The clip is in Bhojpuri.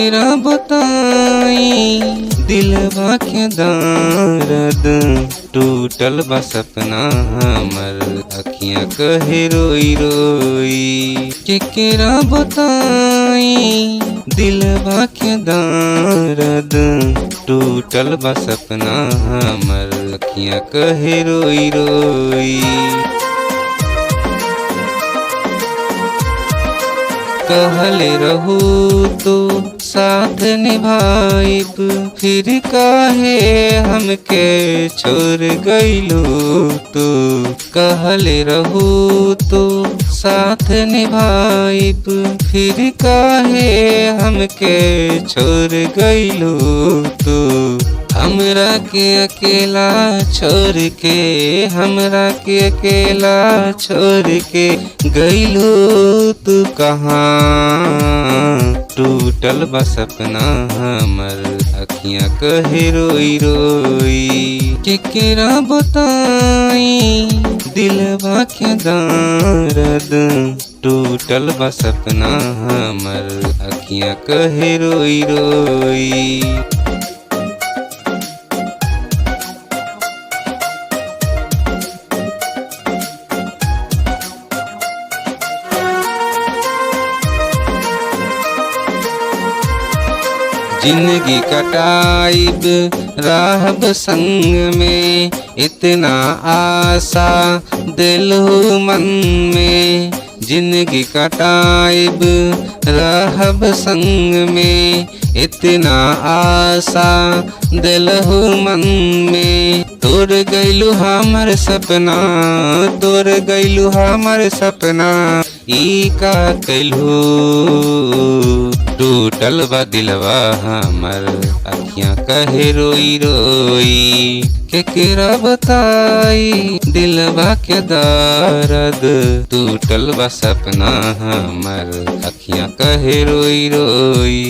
केकरा बताई दिलवा के दर्द टूटल बा सपना हमर अखियां कहे रोई रोई। केकरा बताई दिलवा के दर्द टूटल बा सपना हमर अखियां कहे रोई रोई। कहले रहू तो साथ निभाइब फिर काहे हमके छोड़ गइलू तू। कहले रहू तो साथ निभाइब फिर काहे हमके छोड़ गइलू तू। हमरा के अकेला छोड़ के हमरा के अकेला छोड़ के गइलू तू कहाँ। टूटल बा सपना हमर अखियां कहे रोई रोई। केकरा बताई दिलवा के दर्द टूटल बा सपना हमर अखियां कहे रोई रोई। जिंदगी कटाइब रहब संग में इतना आशा दिलहु मन में। जिंदगी कटाइब रहब संग में इतना आशा दिलहु मन में। तोड़ गइलू हमर सपना तोड़ गइलू हमर सपना ई का कइलू। टूटल बा दिलवा हमर अखियां कहे रोई रोई। केकरा बताई दिलवा के दर्द टूटल बा सपना हमर अखियां कहे रोई रोई।